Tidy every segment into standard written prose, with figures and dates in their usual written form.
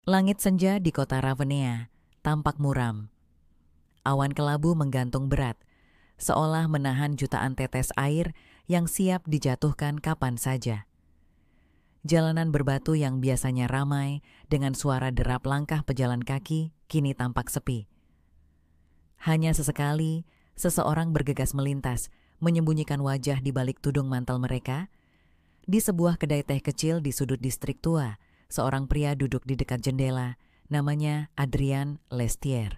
Langit senja di kota Ravenna tampak muram. Awan kelabu menggantung berat, seolah menahan jutaan tetes air yang siap dijatuhkan kapan saja. Jalanan berbatu yang biasanya ramai dengan suara derap langkah pejalan kaki kini tampak sepi. Hanya sesekali, seseorang bergegas melintas, menyembunyikan wajah di balik tudung mantel mereka. Di sebuah kedai teh kecil di sudut distrik tua, seorang pria duduk di dekat jendela, namanya Adrian Lestier.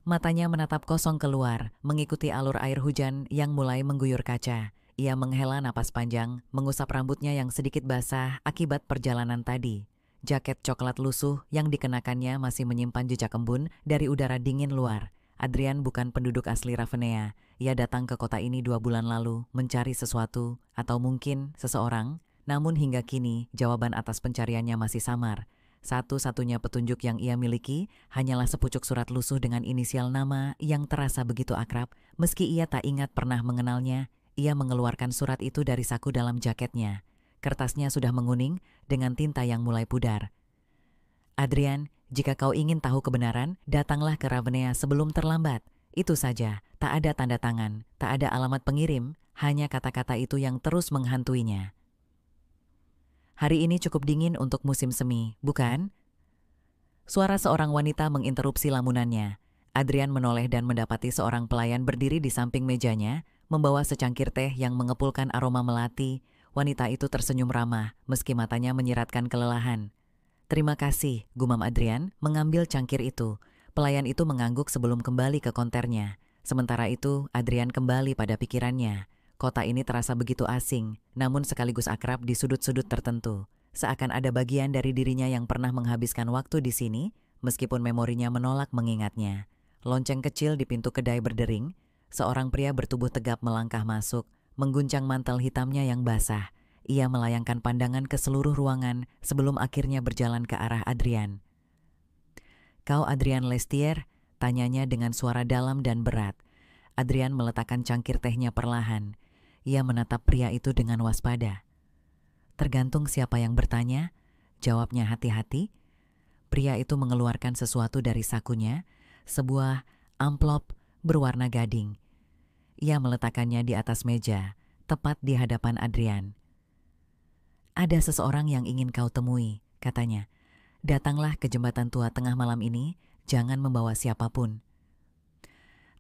Matanya menatap kosong keluar, mengikuti alur air hujan yang mulai mengguyur kaca. Ia menghela napas panjang, mengusap rambutnya yang sedikit basah akibat perjalanan tadi. Jaket coklat lusuh yang dikenakannya masih menyimpan jejak embun dari udara dingin luar. Adrian bukan penduduk asli Ravenna. Ia datang ke kota ini 2 bulan lalu mencari sesuatu atau mungkin seseorang. Namun hingga kini jawaban atas pencariannya masih samar. Satu-satunya petunjuk yang ia miliki hanyalah sepucuk surat lusuh dengan inisial nama yang terasa begitu akrab. Meski ia tak ingat pernah mengenalnya, ia mengeluarkan surat itu dari saku dalam jaketnya. Kertasnya sudah menguning dengan tinta yang mulai pudar. Adrian, jika kau ingin tahu kebenaran, datanglah ke Ravenna sebelum terlambat. Itu saja, tak ada tanda tangan, tak ada alamat pengirim, hanya kata-kata itu yang terus menghantuinya. Hari ini cukup dingin untuk musim semi, bukan? Suara seorang wanita menginterupsi lamunannya. Adrian menoleh dan mendapati seorang pelayan berdiri di samping mejanya, membawa secangkir teh yang mengepulkan aroma melati. Wanita itu tersenyum ramah, meski matanya menyiratkan kelelahan. Terima kasih, gumam Adrian, mengambil cangkir itu. Pelayan itu mengangguk sebelum kembali ke konternya. Sementara itu, Adrian kembali pada pikirannya. Kota ini terasa begitu asing, namun sekaligus akrab di sudut-sudut tertentu. Seakan ada bagian dari dirinya yang pernah menghabiskan waktu di sini, meskipun memorinya menolak mengingatnya. Lonceng kecil di pintu kedai berdering. Seorang pria bertubuh tegap melangkah masuk, mengguncang mantel hitamnya yang basah. Ia melayangkan pandangan ke seluruh ruangan sebelum akhirnya berjalan ke arah Adrian. Kau Adrian Lestier? Tanyanya dengan suara dalam dan berat. Adrian meletakkan cangkir tehnya perlahan. Ia menatap pria itu dengan waspada. Tergantung siapa yang bertanya, jawabnya hati-hati. Pria itu mengeluarkan sesuatu dari sakunya, sebuah amplop berwarna gading. Ia meletakkannya di atas meja, tepat di hadapan Adrian. Ada seseorang yang ingin kau temui, katanya. Datanglah ke jembatan tua tengah malam ini, jangan membawa siapapun.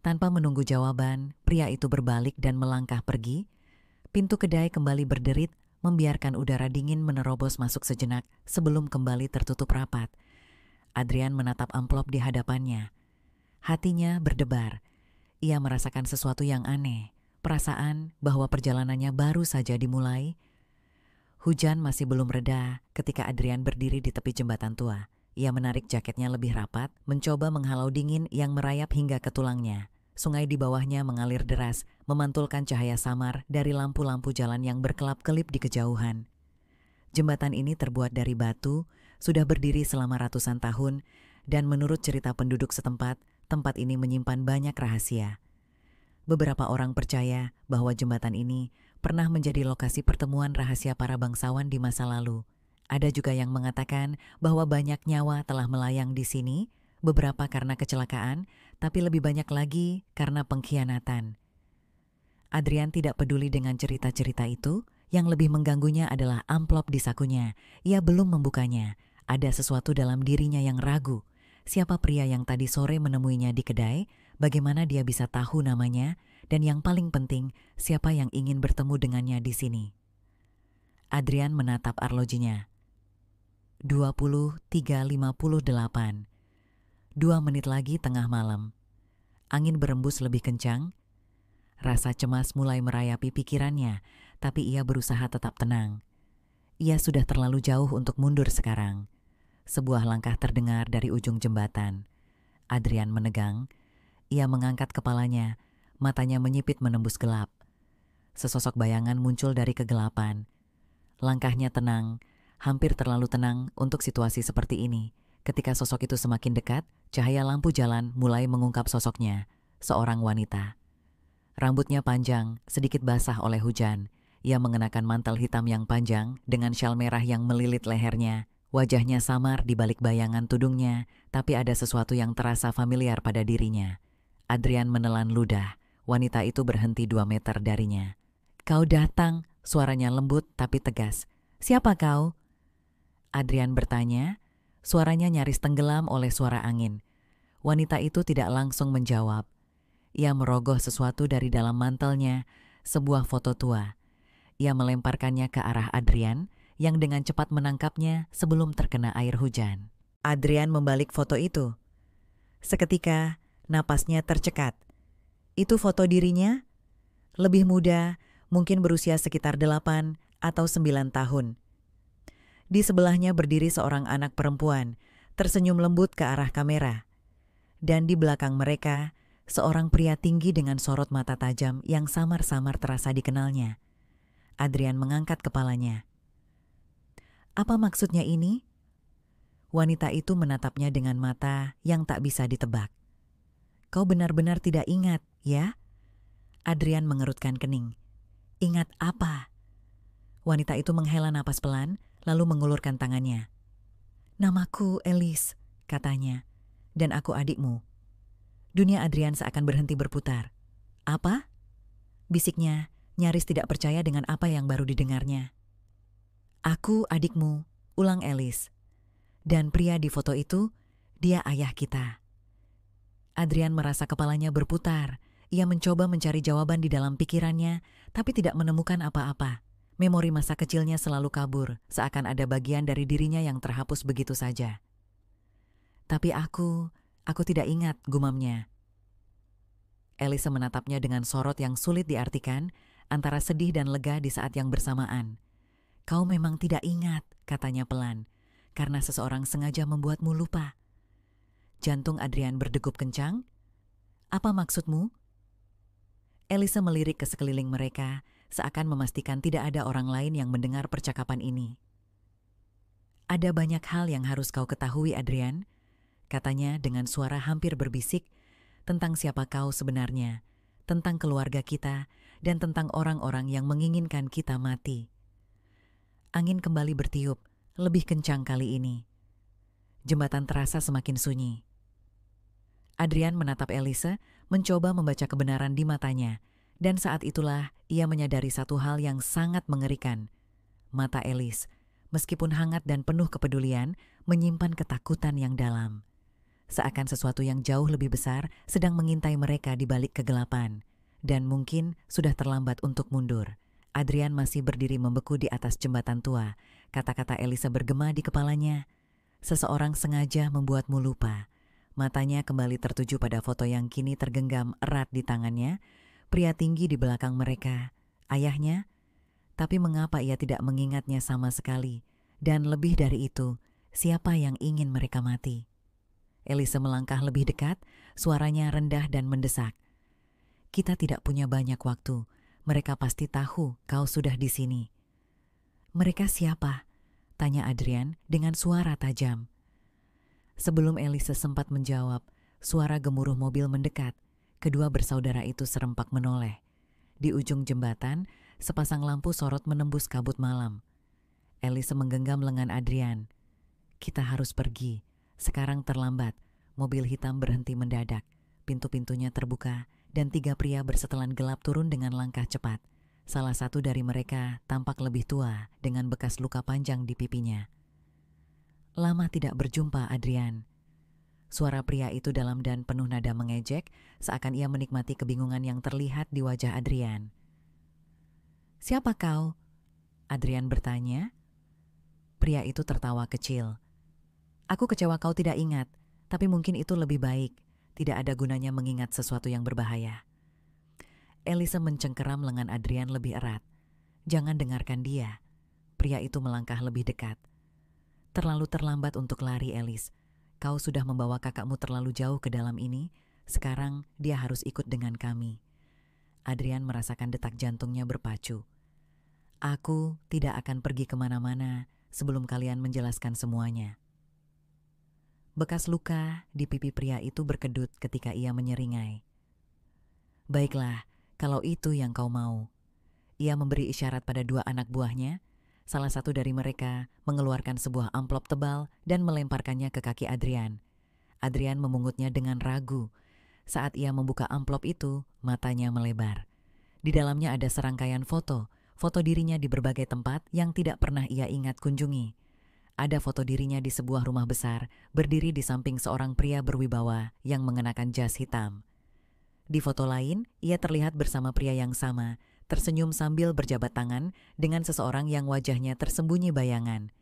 Tanpa menunggu jawaban, pria itu berbalik dan melangkah pergi. Pintu kedai kembali berderit, membiarkan udara dingin menerobos masuk sejenak sebelum kembali tertutup rapat. Adrian menatap amplop di hadapannya. Hatinya berdebar. Ia merasakan sesuatu yang aneh, perasaan bahwa perjalanannya baru saja dimulai. Hujan masih belum reda ketika Adrian berdiri di tepi jembatan tua. Ia menarik jaketnya lebih rapat, mencoba menghalau dingin yang merayap hingga ke tulangnya. Sungai di bawahnya mengalir deras, memantulkan cahaya samar dari lampu-lampu jalan yang berkelap-kelip di kejauhan. Jembatan ini terbuat dari batu, sudah berdiri selama ratusan tahun, dan menurut cerita penduduk setempat, tempat ini menyimpan banyak rahasia. Beberapa orang percaya bahwa jembatan ini pernah menjadi lokasi pertemuan rahasia para bangsawan di masa lalu. Ada juga yang mengatakan bahwa banyak nyawa telah melayang di sini, beberapa karena kecelakaan, tapi lebih banyak lagi karena pengkhianatan. Adrian tidak peduli dengan cerita-cerita itu, yang lebih mengganggunya adalah amplop di sakunya. Ia belum membukanya. Ada sesuatu dalam dirinya yang ragu. Siapa pria yang tadi sore menemuinya di kedai? Bagaimana dia bisa tahu namanya? Dan yang paling penting, siapa yang ingin bertemu dengannya di sini? Adrian menatap arlojinya. 23.58. 2 menit lagi tengah malam. Angin berembus lebih kencang. Rasa cemas mulai merayapi pikirannya, tapi ia berusaha tetap tenang. Ia sudah terlalu jauh untuk mundur sekarang. Sebuah langkah terdengar dari ujung jembatan. Adrian menegang. Ia mengangkat kepalanya, matanya menyipit menembus gelap. Sesosok bayangan muncul dari kegelapan. Langkahnya tenang, hampir terlalu tenang untuk situasi seperti ini. Ketika sosok itu semakin dekat, cahaya lampu jalan mulai mengungkap sosoknya, seorang wanita. Rambutnya panjang, sedikit basah oleh hujan. Ia mengenakan mantel hitam yang panjang dengan syal merah yang melilit lehernya. Wajahnya samar di balik bayangan tudungnya, tapi ada sesuatu yang terasa familiar pada dirinya. Adrian menelan ludah. Wanita itu berhenti 2 meter darinya. "Kau datang," suaranya lembut tapi tegas. "Siapa kau?" Adrian bertanya, suaranya nyaris tenggelam oleh suara angin. Wanita itu tidak langsung menjawab. Ia merogoh sesuatu dari dalam mantelnya, sebuah foto tua. Ia melemparkannya ke arah Adrian, yang dengan cepat menangkapnya sebelum terkena air hujan. Adrian membalik foto itu. Seketika, napasnya tercekat. Itu foto dirinya? Lebih muda, mungkin berusia sekitar 8 atau 9 tahun. Di sebelahnya berdiri seorang anak perempuan, tersenyum lembut ke arah kamera. Dan di belakang mereka, seorang pria tinggi dengan sorot mata tajam yang samar-samar terasa dikenalnya. Adrian mengangkat kepalanya. Apa maksudnya ini? Wanita itu menatapnya dengan mata yang tak bisa ditebak. Kau benar-benar tidak ingat, ya? Adrian mengerutkan kening. Ingat apa? Wanita itu menghela napas pelan, lalu mengulurkan tangannya. Namaku Elise, katanya, dan aku adikmu. Dunia Adrian seakan berhenti berputar. Apa? Bisiknya, nyaris tidak percaya dengan apa yang baru didengarnya. Aku adikmu, ulang Elise. Dan pria di foto itu, dia ayah kita. Adrian merasa kepalanya berputar. Ia mencoba mencari jawaban di dalam pikirannya, tapi tidak menemukan apa-apa. Memori masa kecilnya selalu kabur, seakan ada bagian dari dirinya yang terhapus begitu saja. Tapi aku tidak ingat, gumamnya. Elise menatapnya dengan sorot yang sulit diartikan, antara sedih dan lega di saat yang bersamaan. Kau memang tidak ingat, katanya pelan, karena seseorang sengaja membuatmu lupa. Jantung Adrian berdegup kencang. Apa maksudmu? Elise melirik ke sekeliling mereka, seakan memastikan tidak ada orang lain yang mendengar percakapan ini. Ada banyak hal yang harus kau ketahui, Adrian, katanya dengan suara hampir berbisik, tentang siapa kau sebenarnya, tentang keluarga kita, dan tentang orang-orang yang menginginkan kita mati. Angin kembali bertiup, lebih kencang kali ini. Jembatan terasa semakin sunyi. Adrian menatap Elise, mencoba membaca kebenaran di matanya, dan saat itulah ia menyadari satu hal yang sangat mengerikan. Mata Elise, meskipun hangat dan penuh kepedulian, menyimpan ketakutan yang dalam. Seakan sesuatu yang jauh lebih besar sedang mengintai mereka di balik kegelapan, dan mungkin sudah terlambat untuk mundur. Adrian masih berdiri membeku di atas jembatan tua. Kata-kata Elise bergema di kepalanya. Seseorang sengaja membuatmu lupa. Matanya kembali tertuju pada foto yang kini tergenggam erat di tangannya. Pria tinggi di belakang mereka. Ayahnya? Tapi mengapa ia tidak mengingatnya sama sekali? Dan lebih dari itu, siapa yang ingin mereka mati? Elise melangkah lebih dekat, suaranya rendah dan mendesak. Kita tidak punya banyak waktu. Mereka pasti tahu kau sudah di sini. Mereka siapa? Tanya Adrian dengan suara tajam. Sebelum Elise sempat menjawab, suara gemuruh mobil mendekat. Kedua bersaudara itu serempak menoleh. Di ujung jembatan, sepasang lampu sorot menembus kabut malam. Elise menggenggam lengan Adrian. Kita harus pergi. Sekarang terlambat. Mobil hitam berhenti mendadak. Pintu-pintunya terbuka. Dan 3 pria bersetelan gelap turun dengan langkah cepat. Salah satu dari mereka tampak lebih tua dengan bekas luka panjang di pipinya. Lama tidak berjumpa, Adrian. Suara pria itu dalam dan penuh nada mengejek, seakan ia menikmati kebingungan yang terlihat di wajah Adrian. Siapa kau? Adrian bertanya. Pria itu tertawa kecil. Aku kecewa kau tidak ingat, tapi mungkin itu lebih baik. Tidak ada gunanya mengingat sesuatu yang berbahaya. Elise mencengkeram lengan Adrian lebih erat. Jangan dengarkan dia. Pria itu melangkah lebih dekat. Terlalu terlambat untuk lari, Elise. Kau sudah membawa kakakmu terlalu jauh ke dalam ini. Sekarang dia harus ikut dengan kami. Adrian merasakan detak jantungnya berpacu. Aku tidak akan pergi kemana-mana sebelum kalian menjelaskan semuanya. Bekas luka di pipi pria itu berkedut ketika ia menyeringai. Baiklah, kalau itu yang kau mau. Ia memberi isyarat pada 2 anak buahnya. Salah satu dari mereka mengeluarkan sebuah amplop tebal dan melemparkannya ke kaki Adrian. Adrian memungutnya dengan ragu. Saat ia membuka amplop itu, matanya melebar. Di dalamnya ada serangkaian foto dirinya di berbagai tempat yang tidak pernah ia ingat kunjungi. Ada foto dirinya di sebuah rumah besar, berdiri di samping seorang pria berwibawa yang mengenakan jas hitam. Di foto lain, ia terlihat bersama pria yang sama, tersenyum sambil berjabat tangan dengan seseorang yang wajahnya tersembunyi bayangan.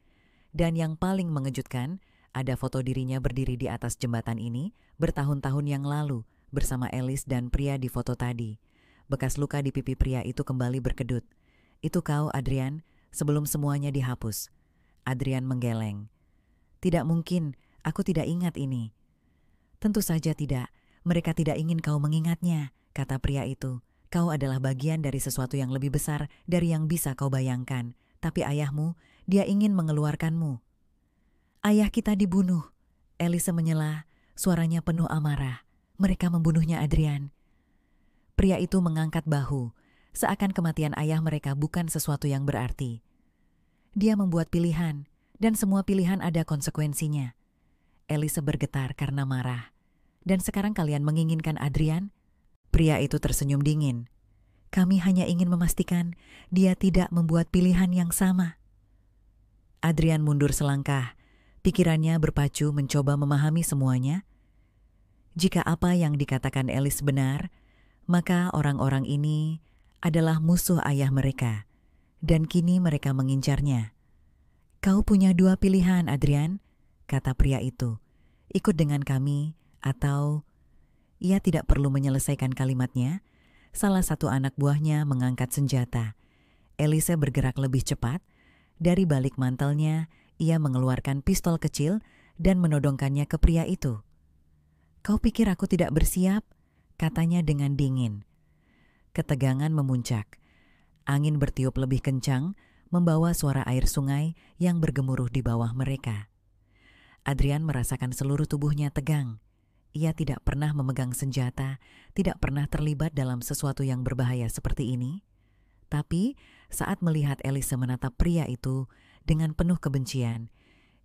Dan yang paling mengejutkan, ada foto dirinya berdiri di atas jembatan ini bertahun-tahun yang lalu bersama Alice dan pria di foto tadi. Bekas luka di pipi pria itu kembali berkedut. Itu kau, Adrian, sebelum semuanya dihapus. Adrian menggeleng. Tidak mungkin, aku tidak ingat ini. Tentu saja tidak, mereka tidak ingin kau mengingatnya, kata pria itu. Kau adalah bagian dari sesuatu yang lebih besar dari yang bisa kau bayangkan. Tapi ayahmu, dia ingin mengeluarkanmu. Ayah kita dibunuh. Elise menyela, suaranya penuh amarah. Mereka membunuhnya, Adrian. Pria itu mengangkat bahu, seakan kematian ayah mereka bukan sesuatu yang berarti. Dia membuat pilihan, dan semua pilihan ada konsekuensinya. Elise bergetar karena marah. Dan sekarang kalian menginginkan Adrian? Pria itu tersenyum dingin. Kami hanya ingin memastikan dia tidak membuat pilihan yang sama. Adrian mundur selangkah. Pikirannya berpacu mencoba memahami semuanya. Jika apa yang dikatakan Alice benar, maka orang-orang ini adalah musuh ayah mereka. Dan kini mereka mengincarnya. Kau punya dua pilihan, Adrian, kata pria itu. Ikut dengan kami atau... Ia tidak perlu menyelesaikan kalimatnya. Salah satu anak buahnya mengangkat senjata. Elise bergerak lebih cepat. Dari balik mantelnya, ia mengeluarkan pistol kecil dan menodongkannya ke pria itu. Kau pikir aku tidak bersiap? Katanya dengan dingin. Ketegangan memuncak. Angin bertiup lebih kencang, membawa suara air sungai yang bergemuruh di bawah mereka. Adrian merasakan seluruh tubuhnya tegang. Ia tidak pernah memegang senjata, tidak pernah terlibat dalam sesuatu yang berbahaya seperti ini. Tapi saat melihat Elise menatap pria itu dengan penuh kebencian,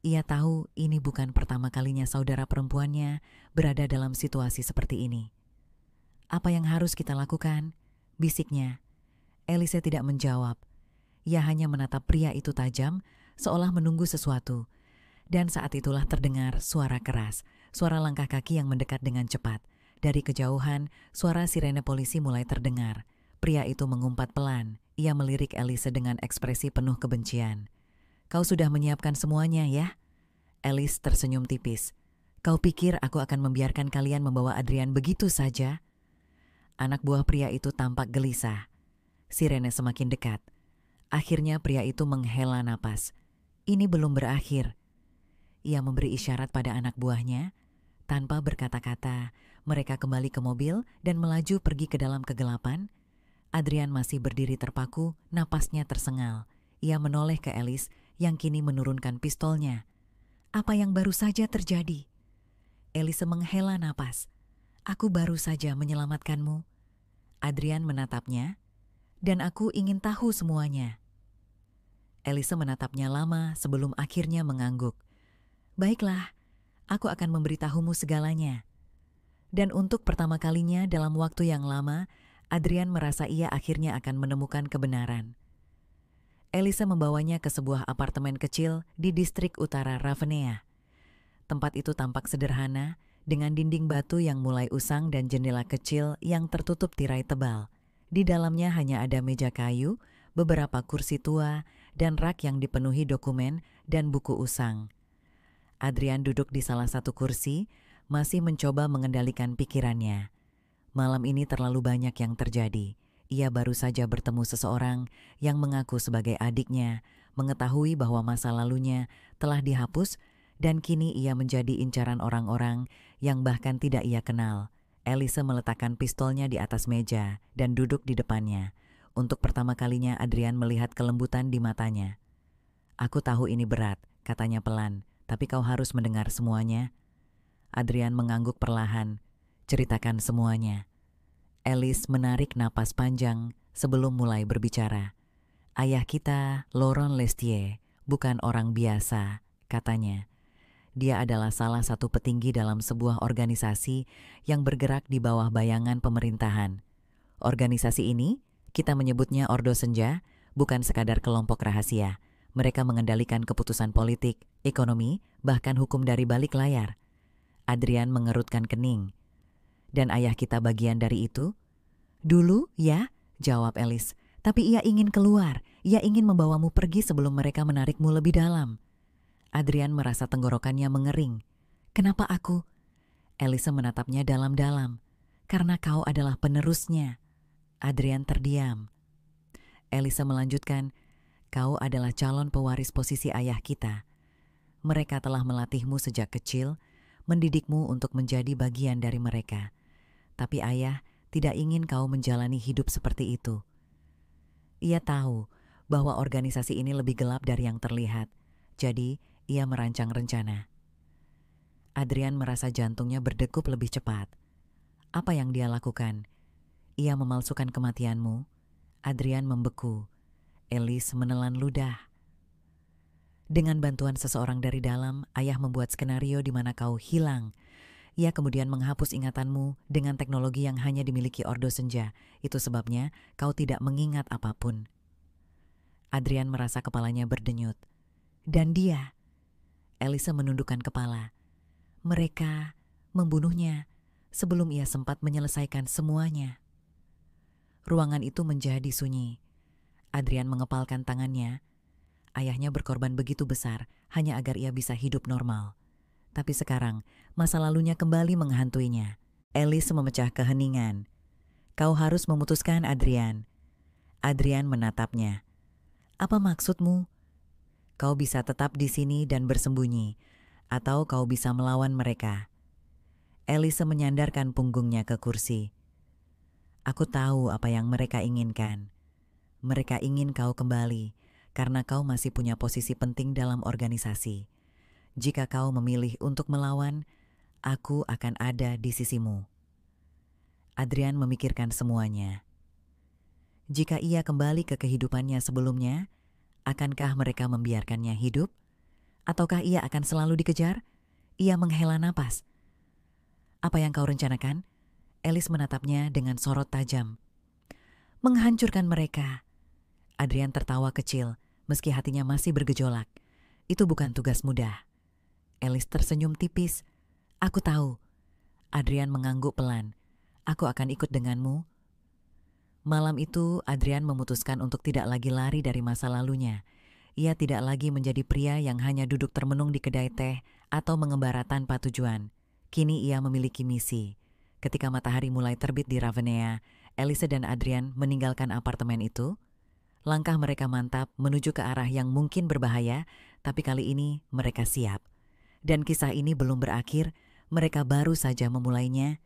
ia tahu ini bukan pertama kalinya saudara perempuannya berada dalam situasi seperti ini. Apa yang harus kita lakukan? Bisiknya. Elise tidak menjawab. Ia hanya menatap pria itu tajam, seolah menunggu sesuatu. Dan saat itulah terdengar suara keras, suara langkah kaki yang mendekat dengan cepat. Dari kejauhan, suara sirene polisi mulai terdengar. Pria itu mengumpat pelan. Ia melirik Elise dengan ekspresi penuh kebencian. Kau sudah menyiapkan semuanya, ya? Alice tersenyum tipis. Kau pikir aku akan membiarkan kalian membawa Adrian begitu saja? Anak buah pria itu tampak gelisah. Sirene semakin dekat. Akhirnya pria itu menghela napas. Ini belum berakhir. Ia memberi isyarat pada anak buahnya. Tanpa berkata-kata, mereka kembali ke mobil dan melaju pergi ke dalam kegelapan. Adrian masih berdiri terpaku, napasnya tersengal. Ia menoleh ke Alice yang kini menurunkan pistolnya. Apa yang baru saja terjadi? Alice menghela napas. Aku baru saja menyelamatkanmu. Adrian menatapnya. Dan aku ingin tahu semuanya. Alice menatapnya lama sebelum akhirnya mengangguk. Baiklah, aku akan memberitahumu segalanya. Dan untuk pertama kalinya dalam waktu yang lama, Adrian merasa ia akhirnya akan menemukan kebenaran. Elise membawanya ke sebuah apartemen kecil di distrik utara Ravenna. Tempat itu tampak sederhana, dengan dinding batu yang mulai usang dan jendela kecil yang tertutup tirai tebal. Di dalamnya hanya ada meja kayu, beberapa kursi tua, dan rak yang dipenuhi dokumen dan buku usang. Adrian duduk di salah satu kursi, masih mencoba mengendalikan pikirannya. Malam ini terlalu banyak yang terjadi. Ia baru saja bertemu seseorang yang mengaku sebagai adiknya, mengetahui bahwa masa lalunya telah dihapus, dan kini ia menjadi incaran orang-orang yang bahkan tidak ia kenal. Elise meletakkan pistolnya di atas meja dan duduk di depannya. Untuk pertama kalinya Adrian melihat kelembutan di matanya. Aku tahu ini berat, katanya pelan. Tapi kau harus mendengar semuanya. Adrian mengangguk perlahan. Ceritakan semuanya. Alice menarik napas panjang sebelum mulai berbicara. Ayah kita, Laurent Lestier, bukan orang biasa, katanya. Dia adalah salah satu petinggi dalam sebuah organisasi yang bergerak di bawah bayangan pemerintahan. Organisasi ini, kita menyebutnya Ordo Senja, bukan sekadar kelompok rahasia. Mereka mengendalikan keputusan politik, ekonomi, bahkan hukum dari balik layar. Adrian mengerutkan kening. Dan ayah kita bagian dari itu? Dulu, ya, jawab Alice. Tapi ia ingin keluar. Ia ingin membawamu pergi sebelum mereka menarikmu lebih dalam. Adrian merasa tenggorokannya mengering. Kenapa aku? Alice menatapnya dalam-dalam. Karena kau adalah penerusnya. Adrian terdiam. Alice melanjutkan, kau adalah calon pewaris posisi ayah kita. Mereka telah melatihmu sejak kecil, mendidikmu untuk menjadi bagian dari mereka. Tapi ayah tidak ingin kau menjalani hidup seperti itu. Ia tahu bahwa organisasi ini lebih gelap dari yang terlihat, jadi ia merancang rencana. Adrian merasa jantungnya berdegup lebih cepat. Apa yang dia lakukan? Ia memalsukan kematianmu. Adrian membeku. Alice menelan ludah. Dengan bantuan seseorang dari dalam, ayah membuat skenario di mana kau hilang. Ia kemudian menghapus ingatanmu dengan teknologi yang hanya dimiliki Ordo Senja. Itu sebabnya kau tidak mengingat apapun. Adrian merasa kepalanya berdenyut. Dan dia? Alice menundukkan kepala. Mereka membunuhnya sebelum ia sempat menyelesaikan semuanya. Ruangan itu menjadi sunyi. Adrian mengepalkan tangannya. Ayahnya berkorban begitu besar hanya agar ia bisa hidup normal. Tapi sekarang masa lalunya kembali menghantuinya. Alice memecah keheningan. Kau harus memutuskan, Adrian. Adrian menatapnya. Apa maksudmu? Kau bisa tetap di sini dan bersembunyi, atau kau bisa melawan mereka. Alice menyandarkan punggungnya ke kursi. Aku tahu apa yang mereka inginkan. Mereka ingin kau kembali, karena kau masih punya posisi penting dalam organisasi. Jika kau memilih untuk melawan, aku akan ada di sisimu. Adrian memikirkan semuanya. Jika ia kembali ke kehidupannya sebelumnya, akankah mereka membiarkannya hidup? Ataukah ia akan selalu dikejar? Ia menghela napas. Apa yang kau rencanakan? Alice menatapnya dengan sorot tajam. Menghancurkan mereka. Adrian tertawa kecil, meski hatinya masih bergejolak. Itu bukan tugas mudah. Alice tersenyum tipis. Aku tahu. Adrian mengangguk pelan. Aku akan ikut denganmu. Malam itu, Adrian memutuskan untuk tidak lagi lari dari masa lalunya. Ia tidak lagi menjadi pria yang hanya duduk termenung di kedai teh atau mengembara tanpa tujuan. Kini ia memiliki misi. Ketika matahari mulai terbit di Ravenna, Alice dan Adrian meninggalkan apartemen itu. Langkah mereka mantap menuju ke arah yang mungkin berbahaya, tapi kali ini mereka siap. Dan kisah ini belum berakhir, mereka baru saja memulainya